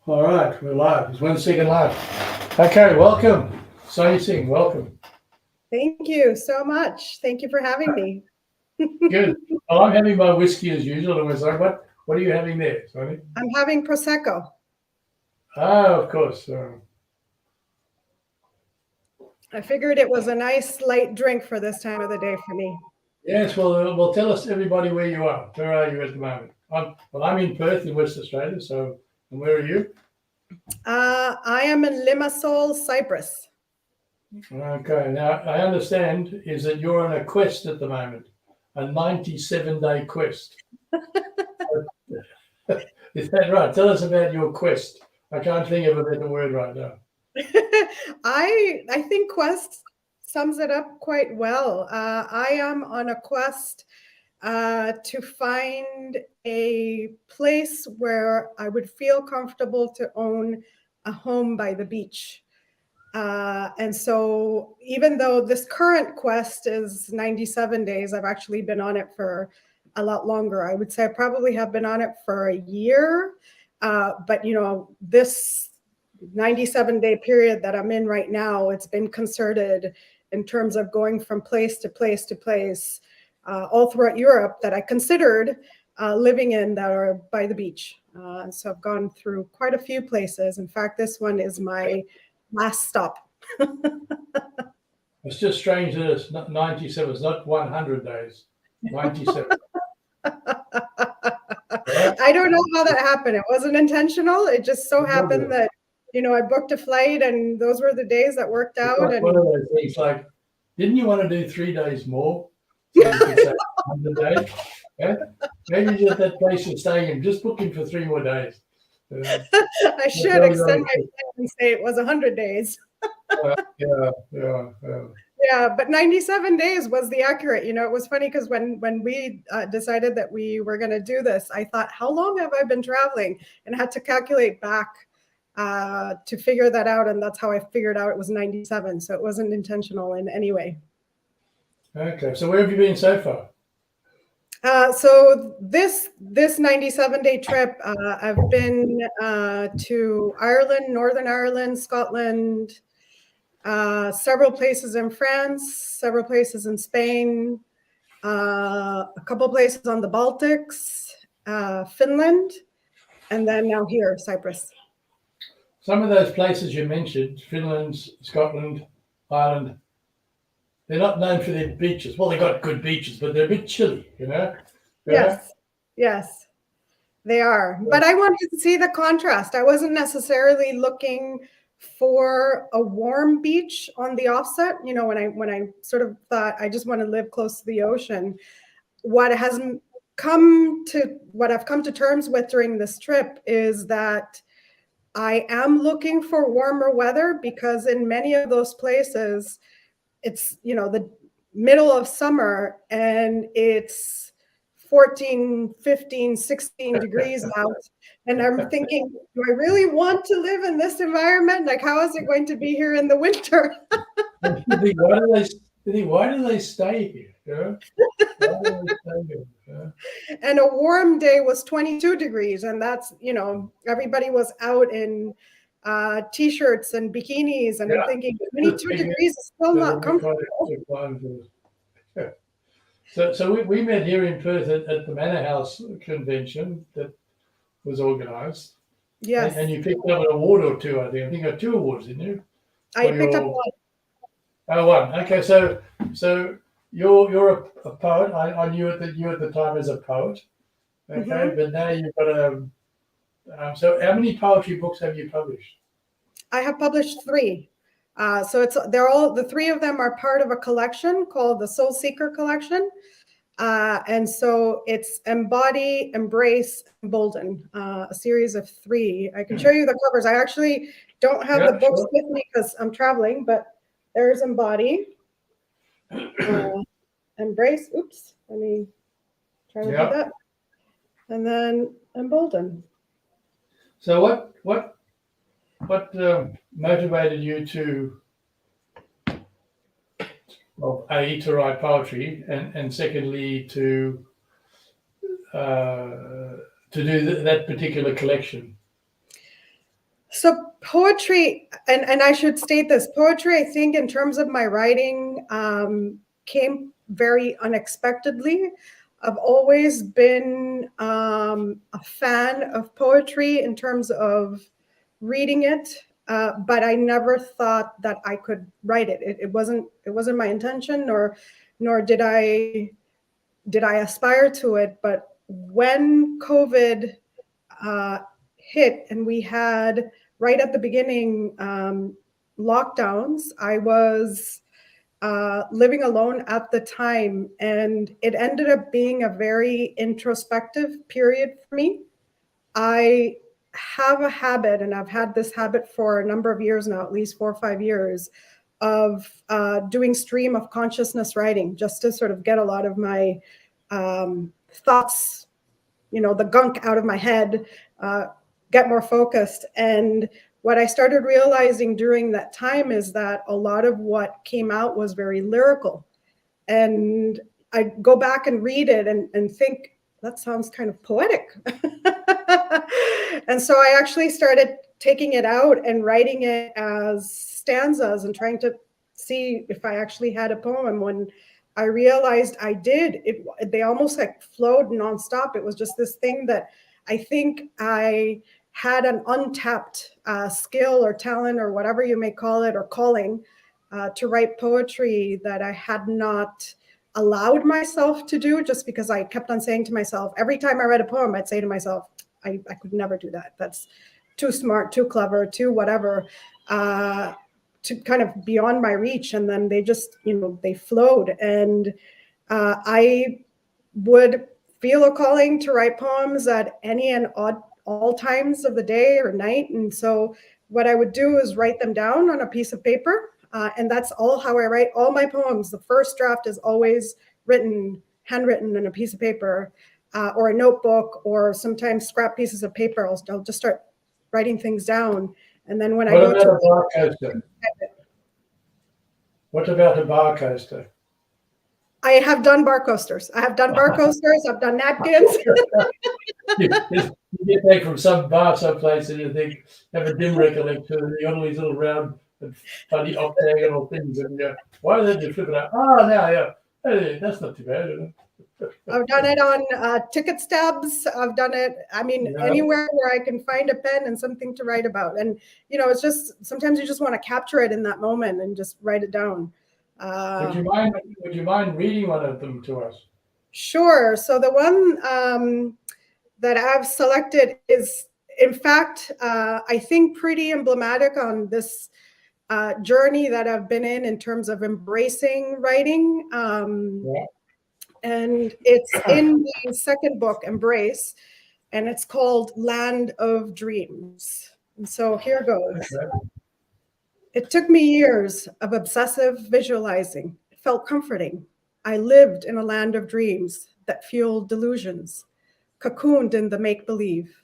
All right, we're live. It's 1 second live. Okay, welcome. Sonee Singh, welcome. Thank you so much. Thank you for having me. Good. Well, I'm having my whiskey as usual. And was like, what are you having there, Sonee? I'm having Prosecco. Of course. I figured it was a nice light drink for this time of the day for me. Yes, well, tell us, everybody, where you are. Where are you at the moment? I'm in Perth in West Australia, so, and where are you? I am in Limassol, Cyprus. Okay, now I understand is that you're on a quest at the moment, a 97-day quest. Is that right? Tell us about your quest. I can't think of a better word right now. I think quest sums it up quite well. I am on a quest to find a place where I would feel comfortable to own a home by the beach. And so even though this current quest is 97 days, I've actually been on it for a lot longer. I would say I probably have been on it for a year. But, you know, this 97-day period that I'm in right now, it's been concerted in terms of going from place to place to place all throughout Europe that I considered living in that are by the beach. So I've gone through quite a few places. In fact, this one is my last stop. It's just strange that it's not 97. It's not 100 days. 97. I don't know how that happened. It wasn't intentional. It just so happened that, you know, I booked a flight and those were the days that worked out. Like and one of those things like, didn't you want to do 3 days more? So you could say 100 days. Yeah? Maybe just that place you're staying in, just book in for 3 more days. I should extend my plan and say it was 100 days. Yeah, but 97 days was the accurate. You know, it was funny because when we decided that we were going to do this, I thought, how long have I been traveling? And had to calculate back to figure that out. And that's how I figured out it was 97. So it wasn't intentional in any way. Okay, so where have you been so far? So this 97-day trip, I've been to Ireland, Northern Ireland, Scotland, several places in France, several places in Spain, a couple places on the Baltics, Finland, and then now here, Cyprus. Some of those places you mentioned, Finland, Scotland, Ireland, they're not known for their beaches. Well, they've got good beaches, but they're a bit chilly, you know? Yes, they are. But I wanted to see the contrast. I wasn't necessarily looking for a warm beach on the offset. You know, when I sort of thought I just want to live close to the ocean, what I've come to terms with during this trip is that I am looking for warmer weather, because in many of those places, it's, you know, the middle of summer and it's 14, 15, 16 degrees out. And I'm thinking, do I really want to live in this environment? Like, how is it going to be here in the winter? Why do they stay here? Yeah? And a warm day was 22 degrees. And that's, you know, everybody was out in t-shirts and bikinis. And I'm thinking 22 degrees is still not comfortable. So we met here in Perth at the Manor House convention that was organised. Yes. And you picked up an award or two, I think. I think you got 2 awards, didn't you? I picked up 1. Oh, 1. Okay, so you're a poet. I knew that you at the time as a poet. Okay, but now you've got so how many poetry books have you published? I have published 3. So the 3 of them are part of a collection called the Soul Seeker collection. And so it's Embody, Embrace, Embolden, a series of 3. I can show you the covers. I actually don't have the books with me because I'm traveling, but there's Embody, Embrace. Oops, let me try to do that. And then Embolden. So what motivated you to, well, A, to write poetry, and secondly to do that particular collection? So poetry, and I should state this, poetry, I think in terms of my writing, came very unexpectedly. I've always been a fan of poetry in terms of reading it, but I never thought that I could write it. It wasn't my intention, nor did I aspire to it. But when COVID uh, hit and we had right at the beginning lockdowns, I was living alone at the time, and it ended up being a very introspective period for me. I have a habit, and I've had this habit for a number of years now, at least 4 or 5 years, of doing stream of consciousness writing, just to sort of get a lot of my thoughts, the gunk out of my head, uh, get more focused. And what I started realizing during that time is that a lot of what came out was very lyrical. And I go back and read it and think, that sounds kind of poetic. And so I actually started taking it out and writing it as stanzas and trying to see if I actually had a poem. When I realized I did, they almost like flowed nonstop. It was just this thing that I think I had an untapped skill or talent or whatever you may call it, or calling, to write poetry that I had not allowed myself to do, just because I kept on saying to myself, every time I read a poem, I'd say to myself, I could never do that. That's too smart, too clever, too whatever, to kind of beyond my reach. And then they just, they flowed. And I would feel a calling to write poems at any and all times of the day or night. And so what I would do is write them down on a piece of paper. And that's all how I write all my poems. The first draft is always handwritten on a piece of paper, or a notebook, or sometimes scrap pieces of paper. I'll just start writing things down. And then when I go What about a bar coaster? What about a bar coaster? I have done bar coasters. I have done bar coasters. I've done napkins. You get back from some bar someplace and you think, have a dim recollection, and you got all these little round and funny octagonal things, and you go, why did you flip it out? Oh, now, yeah. Hey, that's not too bad, is it? I've done it on ticket stubs. I've done it, anywhere where I can find a pen and something to write about. And, it's just, sometimes you just want to capture it in that moment and just write it down. Would you mind reading one of them to us? Sure. So the one that I've selected is, in fact, I think pretty emblematic on this journey that I've been in terms of embracing writing. Yeah. And it's in the second book, Embrace, and it's called Land of Dreams. And so here goes. Okay. It took me years of obsessive visualizing. It felt comforting. I lived in a land of dreams that fueled delusions, cocooned in the make-believe,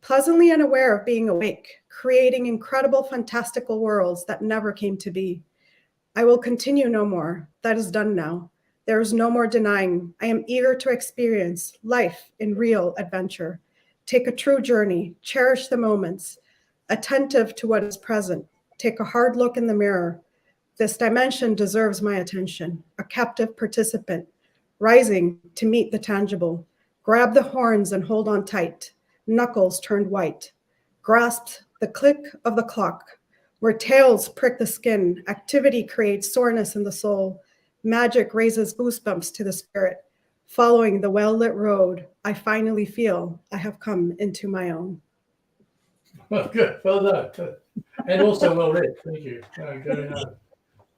pleasantly unaware of being awake, creating incredible, fantastical worlds that never came to be. I will continue no more. That is done now. There is no more denying. I am eager to experience life in real adventure. Take a true journey, cherish the moments, attentive to what is present. Take a hard look in the mirror. This dimension deserves my attention, a captive participant, rising to meet the tangible. Grab the horns and hold on tight, knuckles turned white. Grasp the click of the clock, where tails prick the skin, activity creates soreness in the soul. Magic raises goosebumps to the spirit. Following the well-lit road, I finally feel I have come into my own. Well, good. Well done. And also well read. Thank you. Very nice.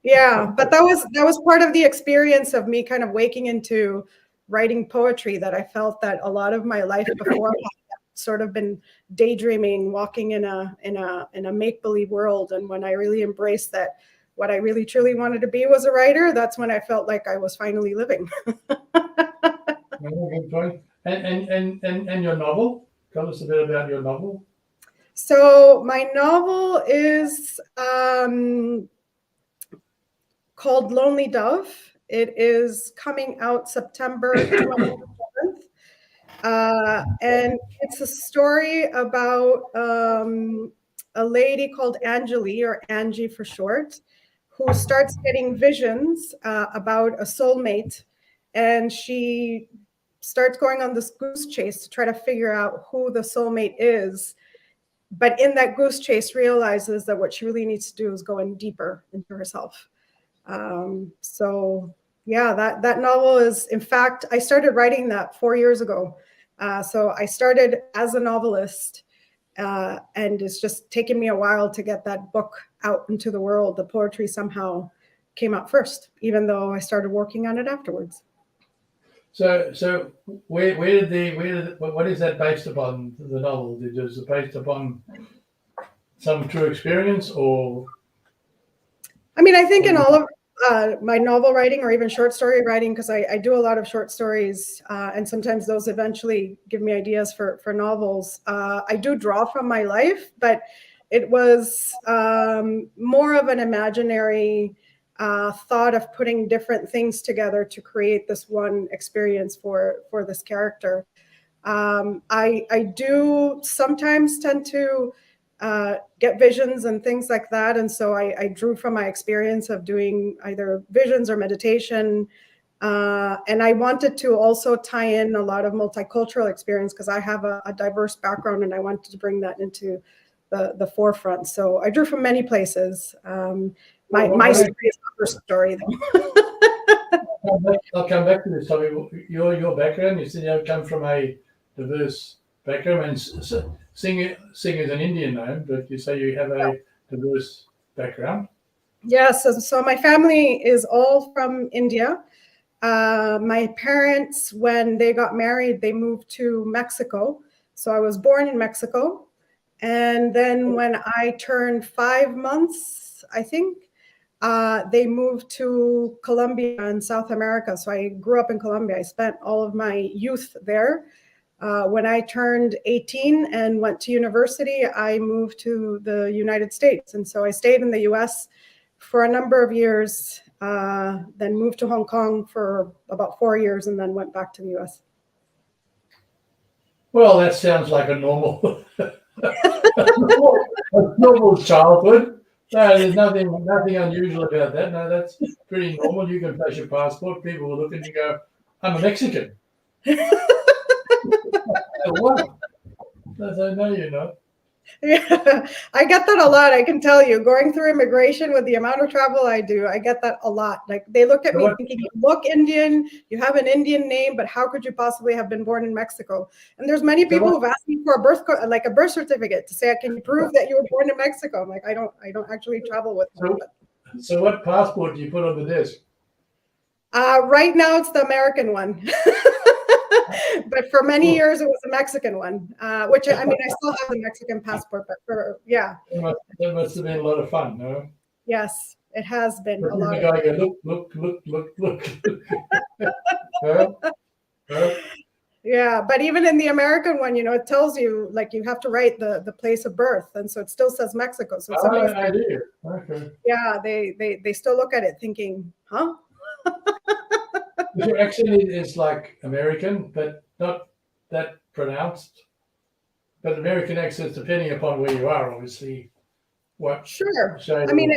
Yeah, but that was part of the experience of me kind of waking into writing poetry, that I felt that a lot of my life before had sort of been daydreaming, walking in a make-believe world. And when I really embraced that, what I really truly wanted to be was a writer, that's when I felt like I was finally living. And your novel? Tell us a bit about your novel. So my novel is called Lonely Dove. It is coming out September 27th. And it's a story about a lady called Angeli, or Angie for short, who starts getting visions about a soulmate, and she starts going on this goose chase to try to figure out who the soulmate is. But in that goose chase, realizes that what she really needs to do is go in deeper into herself. So yeah, that novel is, in fact, I started writing that 4 years ago. So I started as a novelist, and it's just taken me a while to get that book out into the world. The poetry somehow came out first, even though I started working on it afterwards. So what is that based upon, the novel? Is it based upon some true experience, or? I mean, I think in all of my novel writing, or even short story writing, because I do a lot of short stories, and sometimes those eventually give me ideas for novels. I do draw from my life, but it was more of an imaginary thought of putting different things together to create this one experience for this character. I do sometimes tend to get visions and things like that. And so I drew from my experience of doing either visions or meditation. And I wanted to also tie in a lot of multicultural experience, because I have a diverse background, and I wanted to bring that into the forefront. So I drew from many places. My story is not her story, though. I'll come back to this topic. Your background, you said you come from a diverse background, and Singh is an Indian name, but you say you have a diverse background. Yes, so my family is all from India. My parents, when they got married, they moved to Mexico. So I was born in Mexico. And then when I turned 5 months, I think, they moved to Colombia in South America. So I grew up in Colombia. I spent all of my youth there. When I turned 18 and went to university, I moved to the United States. And so I stayed in the US for a number of years, then moved to Hong Kong for about 4 years, and then went back to the US. Well, that sounds like a normal, normal childhood. No, there's nothing unusual about that. No, that's pretty normal. You can flash your passport. People will look at you and go, "I'm a Mexican." What? I say, no, you're not. Yeah, I get that a lot. I can tell you, going through immigration with the amount of travel I do, I get that a lot. Like, they look at me thinking, you look Indian, you have an Indian name, but how could you possibly have been born in Mexico? And there's many people who've asked me for a birth certificate to say, can you prove that you were born in Mexico? I'm like, I don't actually travel with them. So what passport do you put on the desk? Right now it's the American one. But for many years it was a Mexican one, which, I mean, I still have the Mexican passport, but yeah. That must have been a lot of fun, no? Yes, it has been a lot. The guy go, look. Huh? Yeah, but even in the American one, it tells you, like, you have to write the place of birth, and so it still says Mexico. So I do. Okay. Yeah, they still look at it thinking, huh? Your accent is like American, but not that pronounced. But American accents, depending upon where you are, obviously. What? Sure. I mean,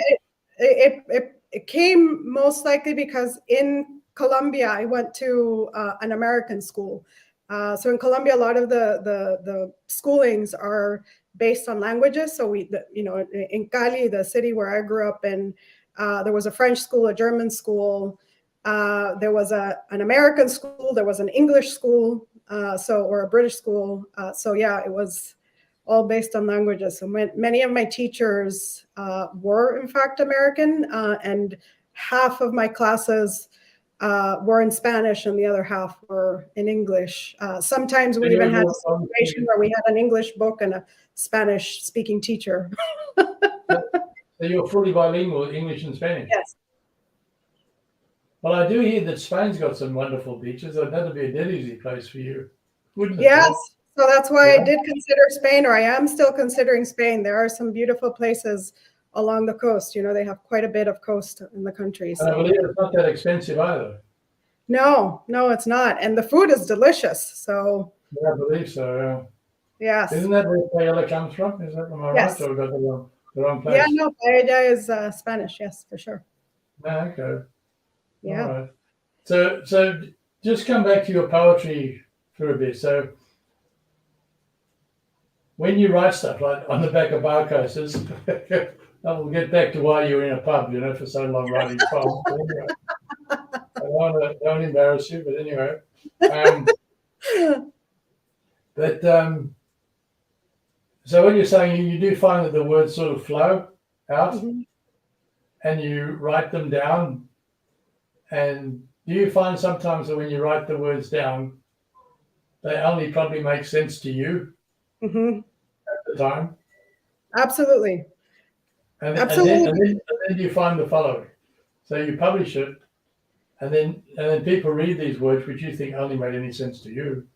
it came most likely because in Colombia, I went to an American school. So in Colombia, a lot of the schoolings are based on languages. So in Cali, the city where I grew up in, there was a French school, a German school. There was an American school. There was an English school, or a British school. So yeah, it was all based on languages. So many of my teachers were in fact American, and half of my classes were in Spanish, and the other half were in English. Sometimes we even had a situation where we had an English book and a Spanish-speaking teacher. So you're fully bilingual, English and Spanish? Yes. Well, I do hear that Spain's got some wonderful beaches. That'd be a dead easy place for you, wouldn't it? Yes. So that's why I did consider Spain, or I am still considering Spain. There are some beautiful places along the coast. They have quite a bit of coast in the country. So. I believe it's not that expensive either. No, it's not. And the food is delicious. So. Yeah, I believe so, yeah. Yes. Isn't that where paella comes from? Is that, am I right? Yes. Or have I got the wrong Yeah, place? no, paella is Spanish. Yes, for sure. No, okay. All Yeah. right. So just come back to your poetry for a bit. So when you write stuff like on the back of bar coasters, and we'll get back to why you were in a pub, for so long writing poems. But anyway, don't embarrass you, but anyway. Um, but so what you're saying, you do find that the words sort of flow out, Mhm. and you write them down. And do you find sometimes that when you write the words down, they only probably make sense to you Mhm. at the time? Absolutely. And then and Absolutely. then and then you find the following. So you publish it, and then people read these words which you think only made any sense to you,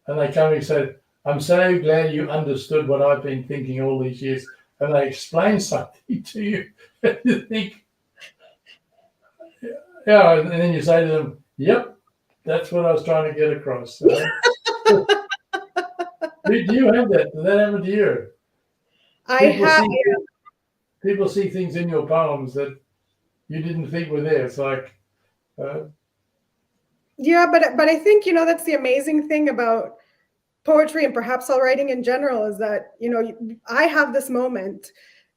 and they come and say, "I'm so glad you understood what I've been thinking all these years," and they explain something to you, and you think, yeah, and then you say to them, "Yep, that's what I was trying to get across." Do you have that? Does that happen to you? I People have. see people see things in your poems that you didn't think were there. It's like, uh, Yeah, but I think that's the amazing thing about poetry and perhaps all writing in general is that I have this moment.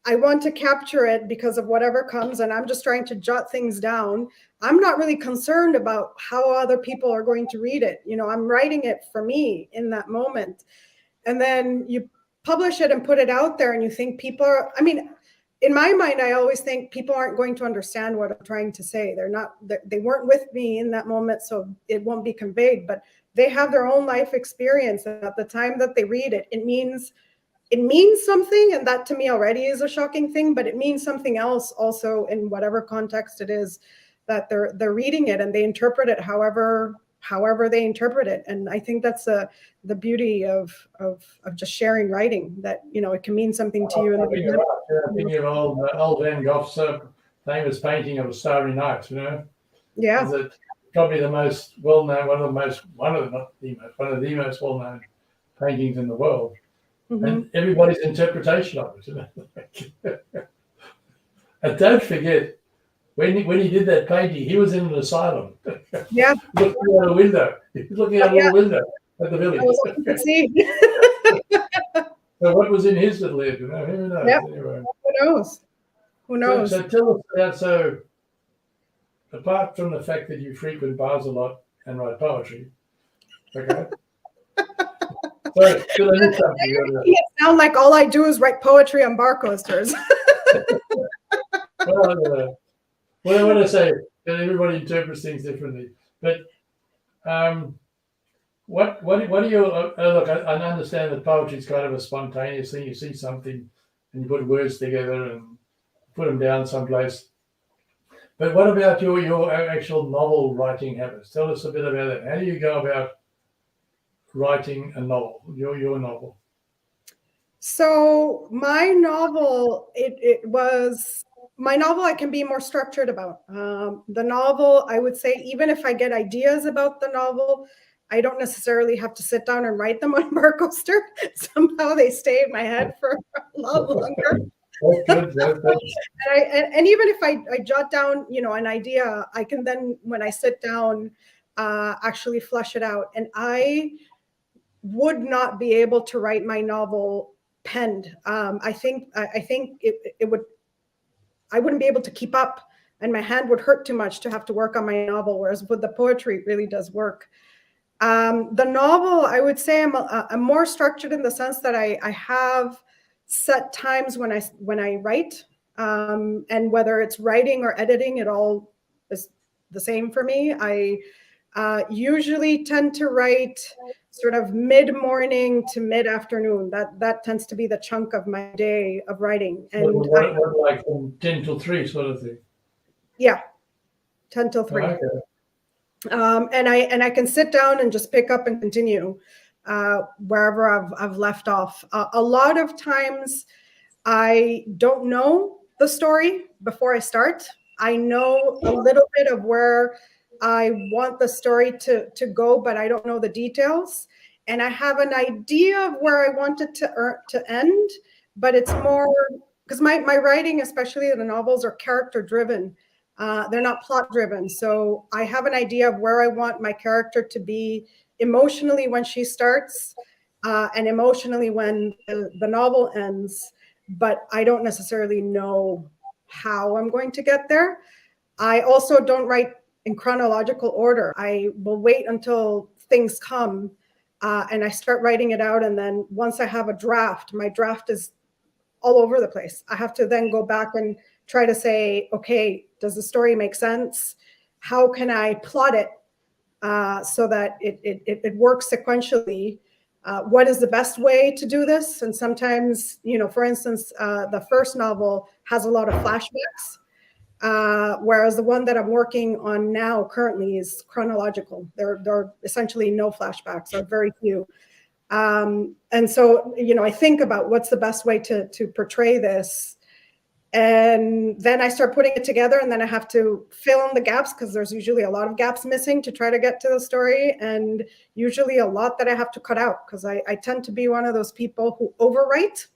I want to capture it because of whatever comes, and I'm just trying to jot things down. I'm not really concerned about how other people are going to read it. I'm writing it for me in that moment. And then you publish it and put it out there, and you think people are, I mean, in my mind, I always think people aren't going to understand what I'm trying to say. They're not, they weren't with me in that moment, so it won't be conveyed, but they have their own life experience. And at the time that they read it, it means something. And that to me already is a shocking thing, but it means something else also in whatever context it is that they're reading it, and they interpret it however they interpret it. And I think that's the beauty of just sharing writing, that it can mean something to you in I the think moment. about thinking of old Van Gogh's famous painting of a Starry Night. Yeah. Is it probably the most well-known, one of the, not the most, one of the most well-known paintings in the world, Hmm. and everybody's interpretation of it. And don't forget, when he did that painting, he was in an asylum, Yeah. looking out a window. He was looking out a Yeah. little window at the That village. was all you could see. So what was in his little head? Who knows? Yeah. Anyway, Who knows? Who so knows? tell us about, so apart from the fact that you frequent bars a lot and write poetry, okay. Sorry, did I miss something? It sound like all I do is write poetry on bar coasters. Well, what I want to say, that everybody interprets things differently. But what do you look? I understand that poetry is kind of a spontaneous thing. You see something, and you put words together and put them down someplace. But what about your actual novel writing habits? Tell us a bit about that. How do you go about writing a novel? Your novel. So my novel, it was my novel. I can be more structured about the novel. I would say even if I get ideas about the novel, I don't necessarily have to sit down and write them on a bar coaster. Somehow they stay in my head for a lot longer. That's good. That's good. And even if I jot down, an idea, I can then, when I sit down, actually flesh it out. And I would not be able to write my novel penned. I think it would. I wouldn't be able to keep up, and my hand would hurt too much to have to work on my novel. Whereas with the poetry, it really does work. The novel, I would say, I'm more structured in the sense that I have set times when I write, and whether it's writing or editing, it all is the same for me. I usually tend to write sort of mid-morning to mid-afternoon. That tends to be the chunk of my day of writing. And What like from 10 till 3 sort of thing? yeah, 10 till 3. Okay. And I can sit down and just pick up and continue wherever I've left off. A lot of times I don't know the story before I start. I know a little bit of where I want the story to go, but I don't know the details. and I have an idea of where I want it to end, but it's more because my writing, especially the novels, are character driven. They're not plot driven. So I have an idea of where I want my character to be emotionally when she starts, and emotionally when the novel ends, but I don't necessarily know how I'm going to get there. I also don't write in chronological order. I will wait until things come, and I start writing it out. And then once I have a draft, my draft is all over the place. I have to then go back and try to say, okay, does the story make sense? How can I plot it so that it works sequentially? What is the best way to do this? And sometimes, for instance, the first novel has a lot of flashbacks. Whereas the one that I'm working on now currently is chronological. There are essentially no flashbacks, or very few. And so, I think about what's the best way to portray this. And then I start putting it together, and then I have to fill in the gaps because there's usually a lot of gaps missing to try to get to the story, and usually a lot that I have to cut out because I tend to be one of those people who overwrite.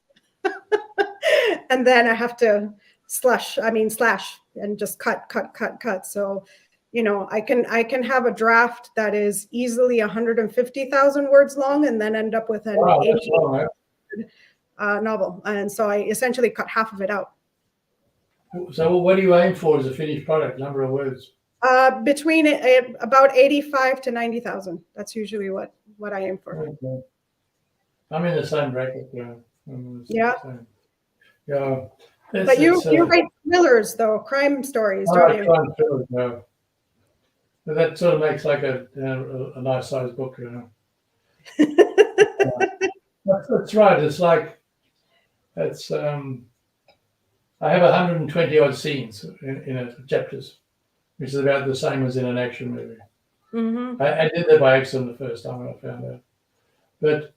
And then I have to slash and just cut. So, I can have a draft that is easily 150,000 words long and then end up with an 80 novel. And so I essentially cut half of it out. So what do you aim for as a finished product, number of words? Between about 85 to 90,000. That's usually what I aim for. Okay. I'm in the same bracket. Yeah. Yeah. But you write thrillers, though, crime stories, don't you? Crime thrillers, no. But that sort of makes like a nice sized book, That's right. It's like I have 120 odd scenes in it, chapters, which is about the same as in an action movie. Mm-hmm. I did that by accident the first time when I found out. But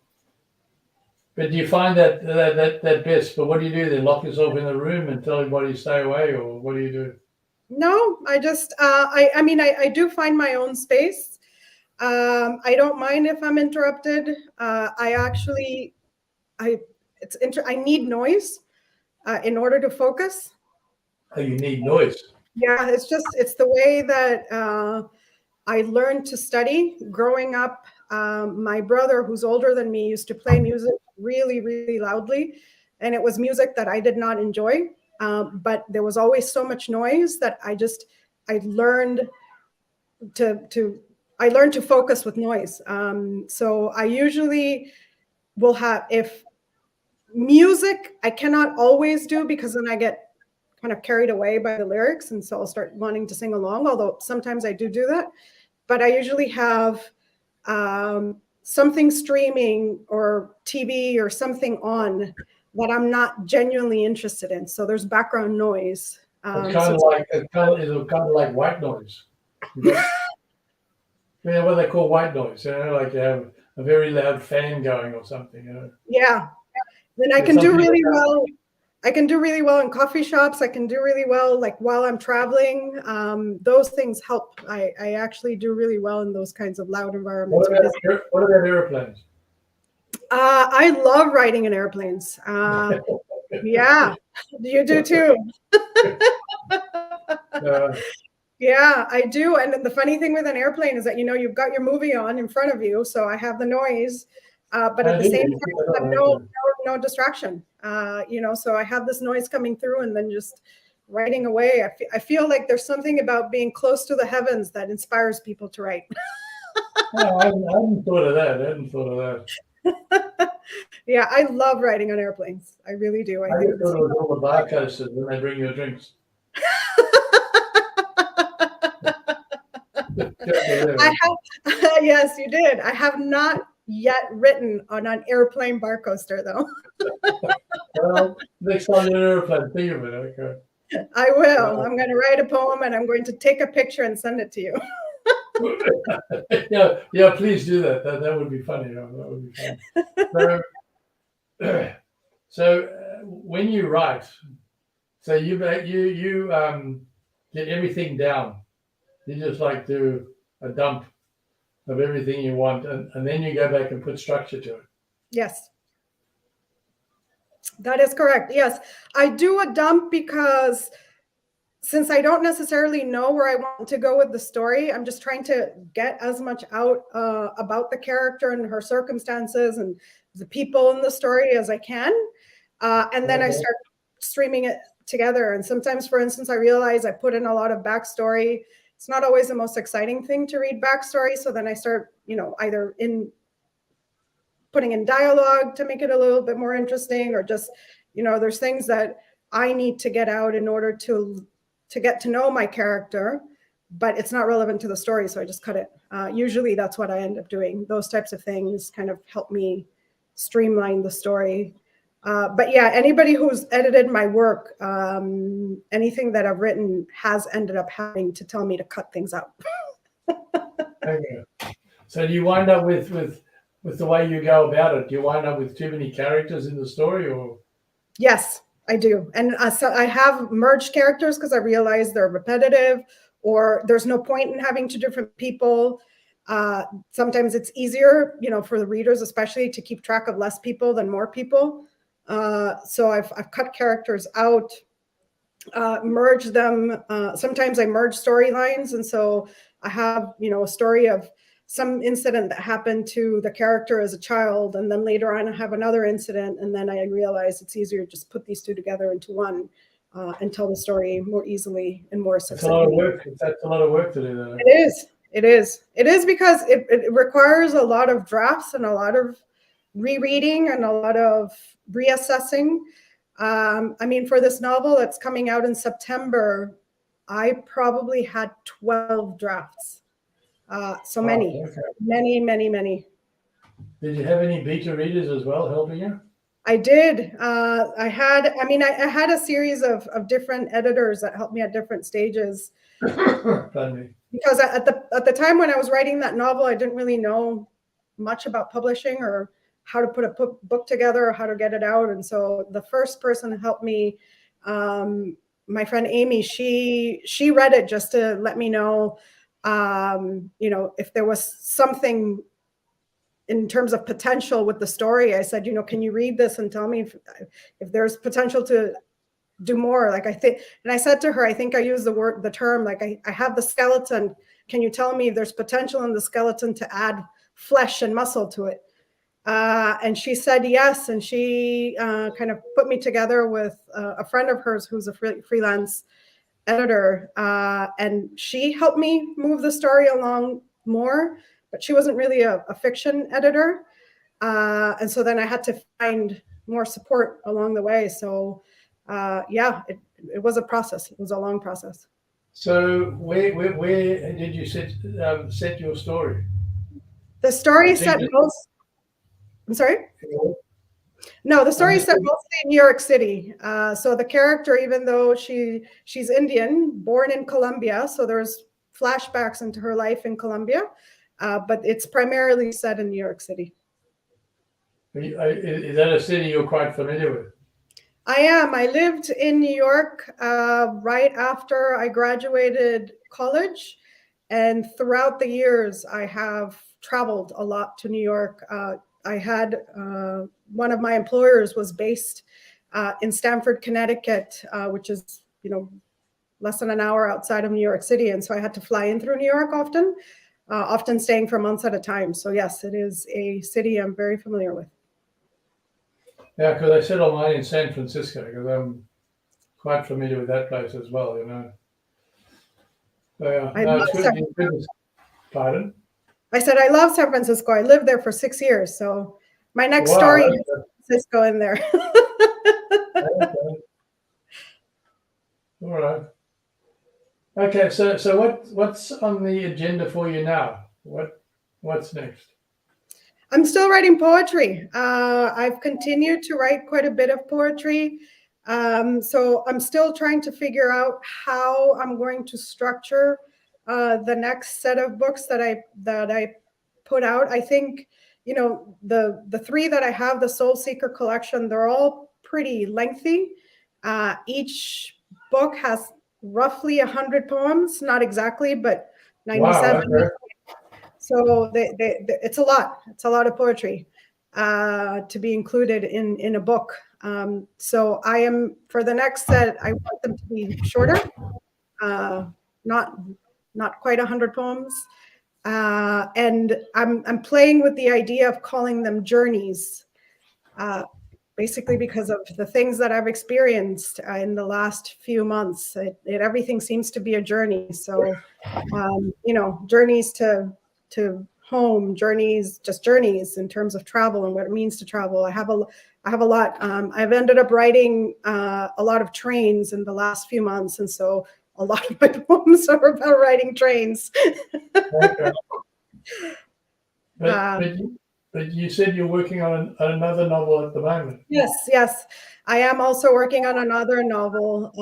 do you find that best? But what do you do then? Lock yourself in the room and tell everybody to stay away, or what do you do? No, I just I do find my own space. I don't mind if I'm interrupted. I need noise in order to focus. Oh, you need noise. Yeah, it's the way that I learned to study growing up. My brother, who's older than me, used to play music really, really loudly, and it was music that I did not enjoy. But there was always so much noise that I learned to focus with noise. So I usually will have, if music I cannot always do because then I get kind of carried away by the lyrics, and so I'll start wanting to sing along, although sometimes I do that. But I usually have something streaming or TV or something on that I'm not genuinely interested in. So there's background noise. It's kind of like white noise. What they call white noise, like you have a very loud fan going or something, Yeah. Then I can do really well. I can do really well in coffee shops. I can do really well like while I'm traveling. Those things help. I actually do really well in those kinds of loud environments. What about airplanes? I love riding in airplanes. Yeah, you do too. Yeah, I do. And the funny thing with an airplane is that, you've got your movie on in front of you. So I have the noise, but at the same time, I have no distraction. So I have this noise coming through and then just writing away. I feel like there's something about being close to the heavens that inspires people to write. I hadn't thought of that. Yeah, I love riding on airplanes. I really do. I thought it was all the bar coasters when they bring you drinks. Yes, you did. I have not yet written on an airplane bar coaster, though. Well, next time you're in an airplane, think of it. Okay. I will. I'm going to write a poem and I'm going to take a picture and send it to you. Yeah, please do that. That would be funny. That would be fun. So when you write, so you get everything down. You just like do a dump of everything you want, and then you go back and put structure to it. Yes. That is correct. Yes. I do a dump because since I don't necessarily know where I want to go with the story, I'm just trying to get as much out about the character and her circumstances and the people in the story as I can. And then I start streaming it together. And sometimes, for instance, I realize I put in a lot of backstory. It's not always the most exciting thing to read backstory. So then I start, either putting in dialogue to make it a little bit more interesting, or just, there's things that I need to get out in order to get to know my character, but it's not relevant to the story. So I just cut it. Usually that's what I end up doing. Those types of things kind of help me streamline the story. But yeah, anybody who's edited my work, anything that I've written has ended up having to tell me to cut things out. Okay. So do you wind up with the way you go about it? Do you wind up with too many characters in the story, or? Yes, I do. And so I have merged characters because I realize they're repetitive, or there's no point in having two different people. Sometimes it's easier, for the readers, especially, to keep track of less people than more people. So I've cut characters out, merge them. Sometimes I merge storylines. And so I have, a story of some incident that happened to the character as a child. And then later on, I have another incident. And then I realize it's easier to just put these two together into one and tell the story more easily and more succinctly. It's a lot of work. That's a lot of work to do, though. It is. It is. It is because it requires a lot of drafts and a lot of rereading and a lot of reassessing. For this novel that's coming out in September, I probably had 12 drafts. Many. Did you have any beta readers as well helping you? I did. I had a series of different editors that helped me at different stages. Pardon me. Because at the time when I was writing that novel, I didn't really know much about publishing or how to put a book together or how to get it out. And so the first person who helped me, my friend Amy, she read it just to let me know, if there was something in terms of potential with the story. I said, can you read this and tell me if there's potential to do more? Like, I think, and I said to her, I think I used the term, like, I have the skeleton. Can you tell me if there's potential in the skeleton to add flesh and muscle to it? And she said yes. And she kind of put me together with a friend of hers who's a freelance editor. And she helped me move the story along more, but she wasn't really a fiction editor. And so then I had to find more support along the way. So it was a process. It was a long process. So where did you set your story? The story set most. I'm sorry? No, the story is set mostly in New York City. So the character, even though she's Indian, born in Colombia, so there's flashbacks into her life in Colombia, but it's primarily set in New York City. Is that a city you're quite familiar with? I am. I lived in New York right after I graduated college. And throughout the years, I have traveled a lot to New York. I had one of my employers was based in Stamford, Connecticut, which is, less than an hour outside of New York City. And so I had to fly in through New York often staying for months at a time. So yes, it is a city I'm very familiar with. Yeah, because I settled mine in San Francisco because I'm quite familiar with that place as well, So, yeah, it's good. Pardon? I said I love San Francisco. I lived there for 6 years. So my next story is San Francisco in there. Okay. All right. Okay, so what's on the agenda for you now? What's next? I'm still writing poetry. I've continued to write quite a bit of poetry. So I'm still trying to figure out how I'm going to structure the next set of books that I put out. I think, the three that I have, the Soul Seeker collection, they're all pretty lengthy. Each book has roughly 100 poems, not exactly, but 97. Wow, okay. So it's a lot. It's a lot of poetry to be included in a book. So I am, for the next set, I want them to be shorter, not quite 100 poems. And I'm playing with the idea of calling them journeys, basically because of the things that I've experienced in the last few months. Everything seems to be a journey. So, journeys to home, journeys in terms of travel and what it means to travel. I have a lot. I've ended up writing a lot of trains in the last few months, and so a lot of my poems are about riding trains. Okay. But you said you're working on another novel at the moment. Yes. I am also working on another novel,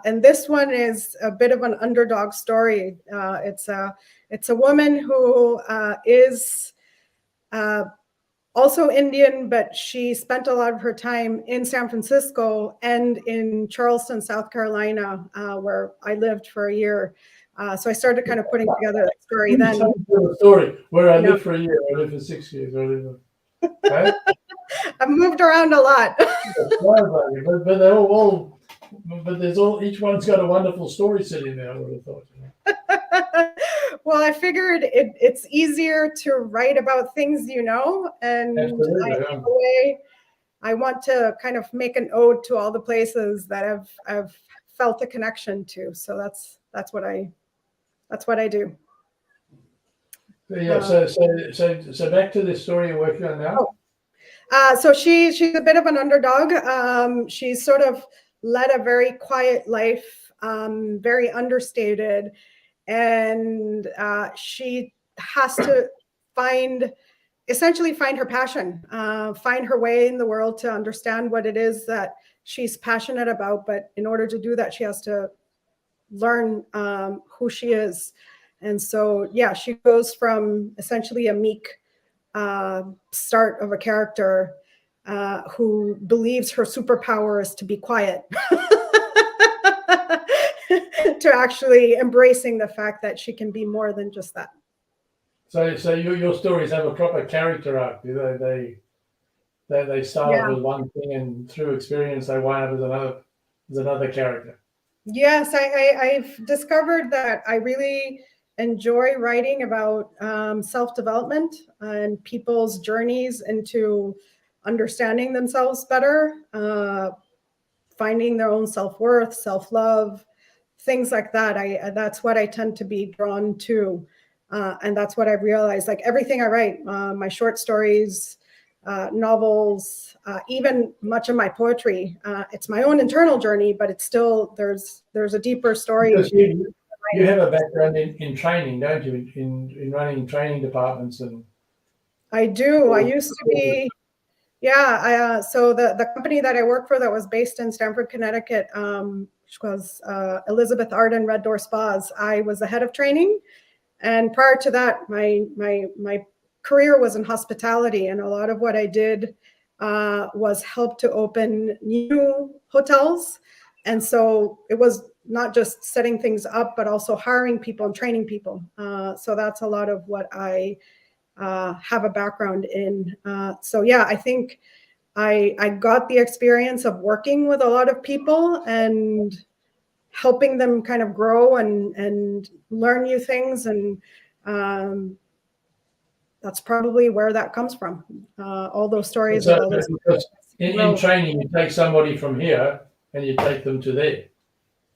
and this one is a bit of an underdog story. It's a woman who is also Indian, but she spent a lot of her time in San Francisco and in Charleston, South Carolina, where I lived for a year. So I started kind of putting together that story then. The story where I lived for a year, I lived for 6 years. Right? I've moved around a lot. but they're all, but there's all, each one's got a wonderful story sitting there, I would have thought. Well, I figured it's easier to write about things in a way, I want to kind of make an ode to all the places that I've felt a connection to. So that's what I do. Yeah. So back to the story you're working on now. So she's a bit of an underdog. She's sort of led a very quiet life, very understated, and she has to essentially find her passion, find her way in the world to understand what it is that she's passionate about. But in order to do that, she has to learn who she is. And so, yeah, she goes from essentially a meek start of a character who believes her superpower is to be quiet to actually embracing the fact that she can be more than just that. So your stories have a proper character arc. They start with one thing, and through experience they wind up as another character. Yes, I've discovered that I really enjoy writing about self-development and people's journeys into understanding themselves better, finding their own self-worth, self-love, things like that. That's what I tend to be drawn to. And that's what I've realized, like everything I write, my short stories, novels, even much of my poetry, it's my own internal journey, but it's still, there's a deeper story. You have a background in training, don't you? In running training departments. And I do. I used to be, so the company that I work for that was based in Stamford, Connecticut, which was Elizabeth Arden Red Door Spas, I was the head of training. And prior to that, my career was in hospitality, and a lot of what I did was help to open new hotels. And so it was not just setting things up, but also hiring people and training people. So that's a lot of what I have a background in. So yeah, I think I got the experience of working with a lot of people and helping them kind of grow and learn new things. And that's probably where that comes from. All those stories. So, in training, you take somebody from here and you take them to there.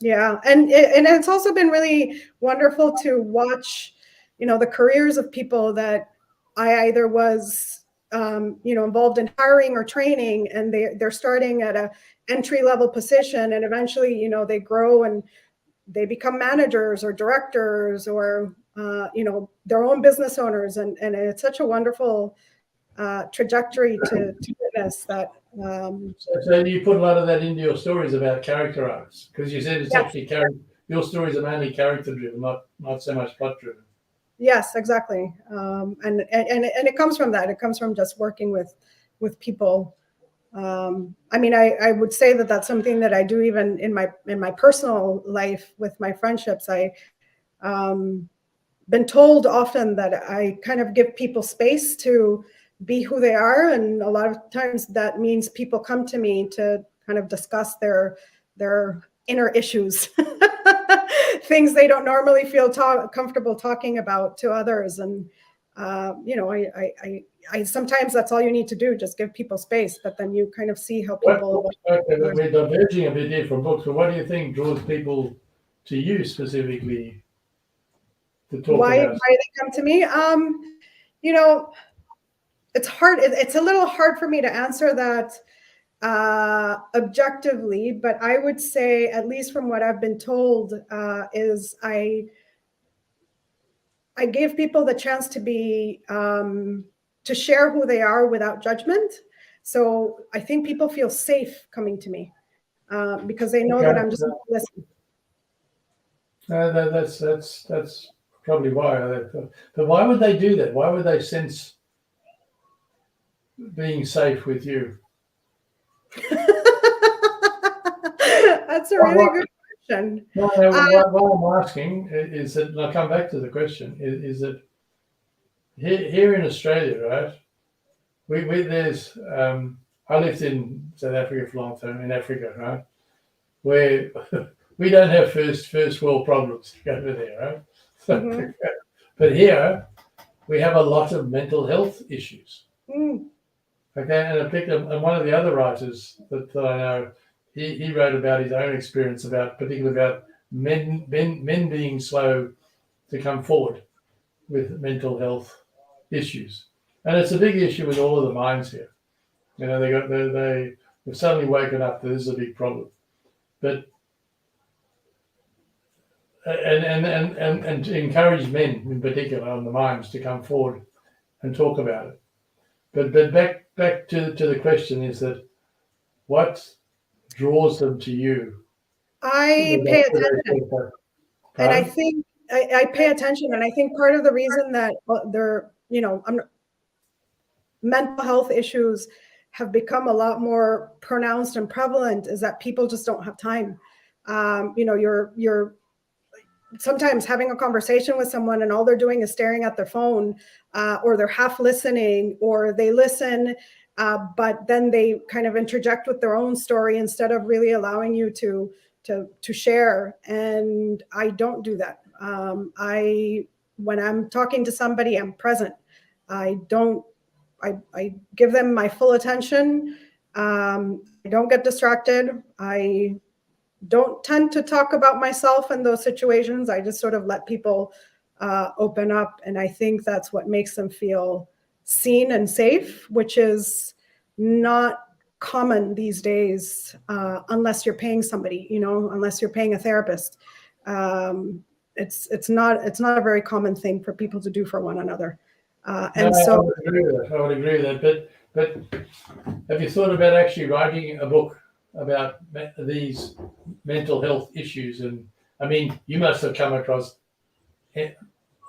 Yeah, and it's also been really wonderful to watch, the careers of people that I either was, involved in hiring or training, and they're starting at a entry level position, and eventually, they grow and they become managers or directors or, their own business owners, and it's such a wonderful trajectory to witness that. So you put a lot of that into your stories about character arcs, because you said it's actually your stories are mainly character driven, not so much plot driven. Yes, exactly. And it comes from that. It comes from just working with people. I mean, I would say that that's something that I do even in my personal life with my friendships. been told often that I kind of give people space to be who they are, and a lot of times that means people come to me to kind of discuss their inner issues, things they don't normally feel comfortable talking about to others. And you know, I sometimes that's all you need to do, just give people space, but then you kind of see how people. We're diverging a bit here from books, but what do you think draws people to you specifically to talk Why about? they come to me? You know, it's hard. It's a little hard for me to answer that objectively, but I would say, at least from what I've been told, is I give people the chance to be to share who they are without judgment. So I think people feel safe coming to me because they know that I'm just listening. That's probably why. But why would they do that? Why would they sense being safe with you? That's a really good question. No, what I'm asking is that, and I'll come back to the question, is that here in Australia, right? We there's I lived in South Africa for a long time, in Africa, right? Where we don't have first world problems over there, right? Mhm. But here we have a lot of mental health issues. Mm. Okay, and I picked up, and one of the other writers that I know, he wrote about his own experience about, particularly about men being slow to come forward with mental health issues, and it's a big issue with all of the mines here. You know, they've suddenly woken up that this is a big problem, but and to encourage men in particular on the mines to come forward and talk about it. But back to the question is that what draws them to you? I pay attention, and I think I pay attention, and I think part of the reason that they're, you know, mental health issues have become a lot more pronounced and prevalent is that people just don't have time. You know, you're sometimes having a conversation with someone and all they're doing is staring at their phone, or they're half listening, or they listen, but then they kind of interject with their own story instead of really allowing you to share. And I don't do that. When I'm talking to somebody, I'm present. I give them my full attention. I don't get distracted. I don't tend to talk about myself in those situations. I just sort of let people open up. And I think that's what makes them feel seen and safe, which is not common these days, unless you're paying somebody, you know, unless you're paying a therapist. It's not a very common thing for people to do for one another. And no, so I would agree with that. But have you thought about actually writing a book about these mental health issues? And I mean, you must have come across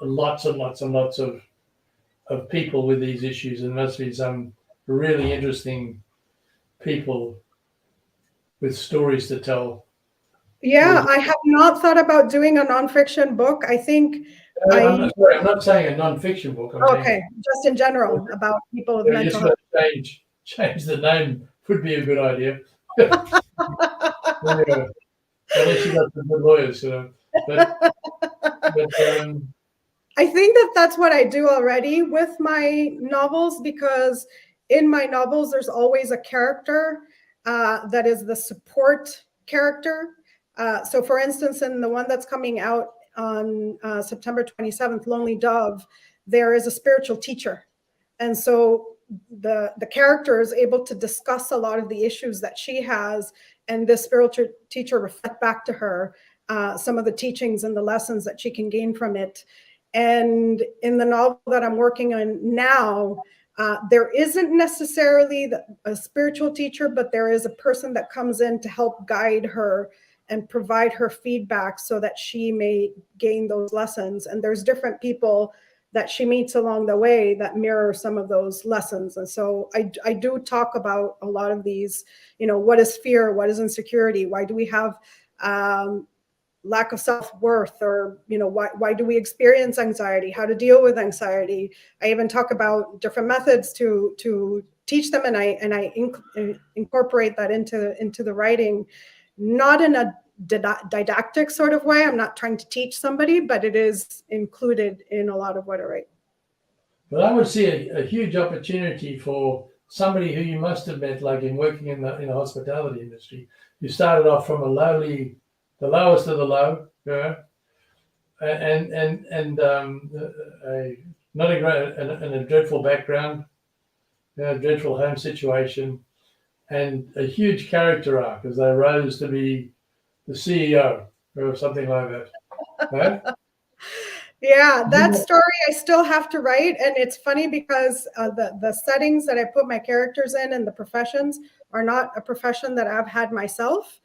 lots and lots and lots of people with these issues, and must be some really interesting people with stories to tell. yeah, I have not thought about doing a nonfiction book. I think I'm not saying a non-fiction book. I'm okay, saying, just in general about people with mental just health. change the name would be a good idea. Anyway, unless you got some good lawyers, but I think that that's what I do already with my novels, because in my novels there's always a character that is the support character. So for instance, in the one that's coming out on September 27th, Lonely Dove, there is a spiritual teacher. And so the character is able to discuss a lot of the issues that she has, and this spiritual teacher reflect back to her some of the teachings and the lessons that she can gain from it. And in the novel that I'm working on now, there isn't necessarily a spiritual teacher, but there is a person that comes in to help guide her and provide her feedback so that she may gain those lessons. And there's different people that she meets along the way that mirror some of those lessons. And so I do talk about a lot of these, you know, what is fear? What is insecurity? Why do we have lack of self-worth, or why do we experience anxiety, how to deal with anxiety. I even talk about different methods to teach them, and I incorporate that into the writing, not in a didactic sort of way. I'm not trying to teach somebody, but it is included in a lot of what I write. But I would see a huge opportunity for somebody who you must have met, like in working in the hospitality industry. You started off from the lowest of the low, and not a great and a dreadful background, dreadful home situation, and a huge character arc as they rose to be the CEO or something like that. Right? Yeah, that story I still have to write, and it's funny because the settings that I put my characters in and the professions are not a profession that I've had myself,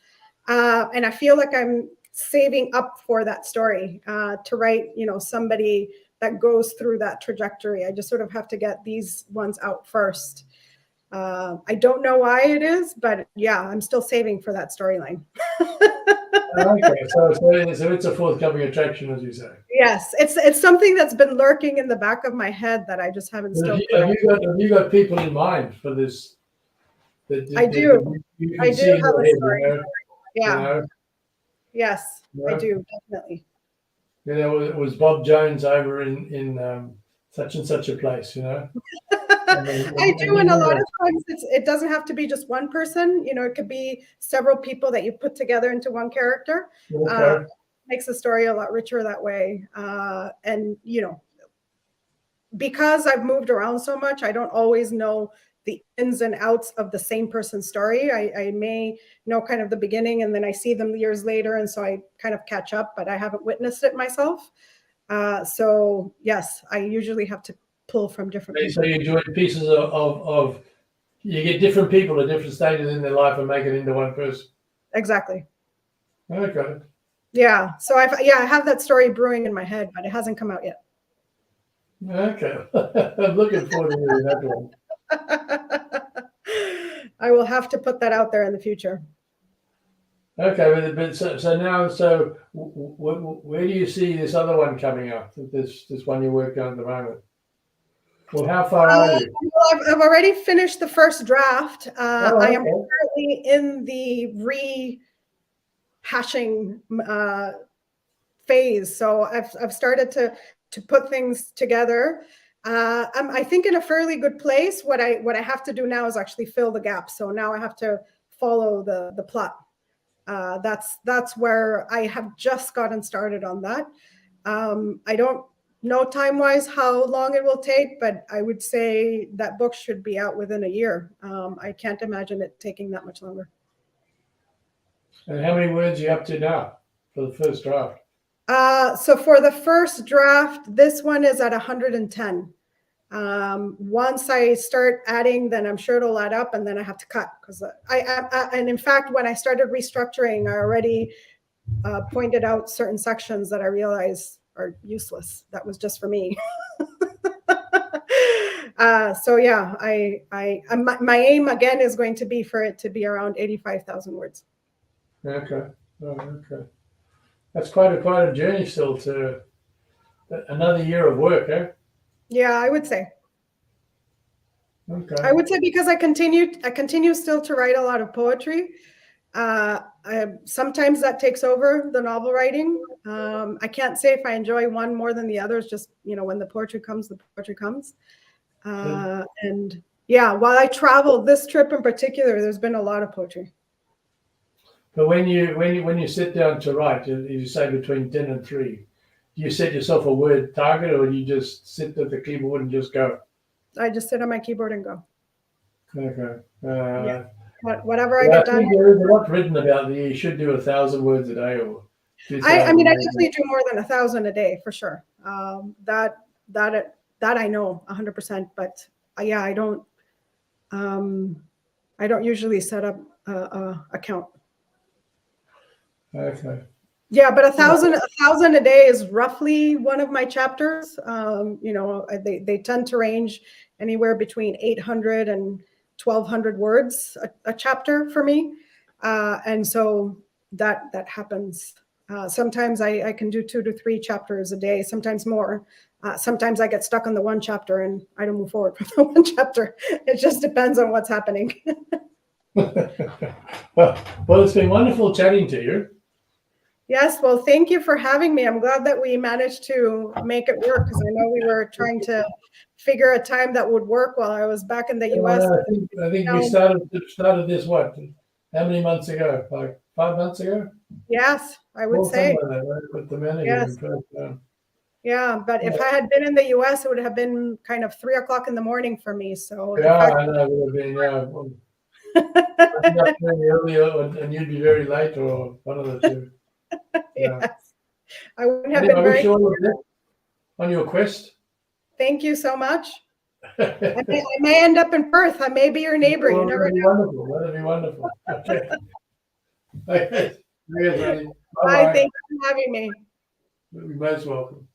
and I feel like I'm saving up for that story to write. Somebody that goes through that trajectory. I just sort of have to get these ones out first. I don't know why it is, but yeah, I'm still saving for that storyline. Okay, so it's a forthcoming attraction, as you say. Yes, it's something that's been lurking in the back of my head that I just haven't still. Have you got people in mind for this? I do. You I can do see in have your a head, story. Yeah. You Yes, I know? do, definitely. It was Bob Jones over in such and such a place, I do, and a lot of times it doesn't have to be just one person. It could be several people that you put together into one character. Okay. Makes the story a lot richer that way. And because I've moved around so much, I don't always know the ins and outs of the same person's story. I may know kind of the beginning, and then I see them years later, and so I kind of catch up, but I haven't witnessed it myself. So yes, I usually have to pull from different people. So you're doing pieces of you get different people at different stages in their life and make it into one person. Exactly. Okay. Yeah. So I have that story brewing in my head, but it hasn't come out yet. Okay. I'm looking forward to hearing that one. I will have to put that out there in the future. Okay, but so now, where do you see this other one coming up? This one you're working on at the moment. Well, how far are you? I've already finished the first draft. I am Okay. currently in the rehashing phase, so I've started to put things together. I think in a fairly good place. What I have to do now is actually fill the gaps. So now I have to follow the plot. That's where I have just gotten started on that. I don't know time-wise how long it will take, but I would say that book should be out within a year. I can't imagine it taking that much longer. And how many words are you up to now for the first draft? So for the first draft, this one is at 110. Once I start adding, then I'm sure it'll add up, and then I have to cut because and in fact, when I started restructuring, I already pointed out certain sections that I realized are useless. That was just for me. So yeah, my aim again is going to be for it to be around 85,000 words. Okay. Okay. That's quite a journey still to another year of work, eh? Yeah, I would say. Okay. I would say because I continue still to write a lot of poetry. Sometimes that takes over the novel writing. I can't say if I enjoy one more than the others. Just when the poetry comes, the poetry comes. And yeah, while I travel, this trip in particular, there's been a lot of poetry. But when you sit down to write, you say between 10 and 3, do you set yourself a word target, or do you just sit at the keyboard and just go? I just sit on my keyboard and go. Okay. Yeah. Whatever I I get done. think there is a lot written about you should do 1,000 words a day, or 2,000. I mean, I definitely do more than 1,000 a day for sure. That I know 100%. But yeah, I don't usually set up a count. Okay. Yeah, but 1,000 a day is roughly one of my chapters. They tend to range anywhere between 800 and 1,200 words a chapter for me, and so that happens Sometimes I can do 2 to 3 chapters a day, sometimes more. Sometimes I get stuck on the one chapter and I don't move forward with the one chapter. It just depends on what's happening. Well, it's been wonderful chatting to you. Yes, well, thank you for having me. I'm glad that we managed to make it work because I know we were trying to figure a time that would work while I was back in the US. I think we started this what? How many months ago? Like 5 months ago? Yes, I would say. Somewhere there, right? With the men Yes. again. Yeah, but if I had been in the US, it would have been kind of 3 o'clock in the morning for me. So the Yeah, fact I know it would have been, yeah. Well, I'd be up very early and you'd be very late, or one of the two. Yeah. yes, I wouldn't have been I wish very. you all the best on your quest. Thank you so much. I may end up in Perth. I may be your neighbor. You never know. Wonderful. That'd be wonderful. Okay. Okay. Cheers, buddy. Bye. Bye-bye. Thank you for having me. You're most welcome.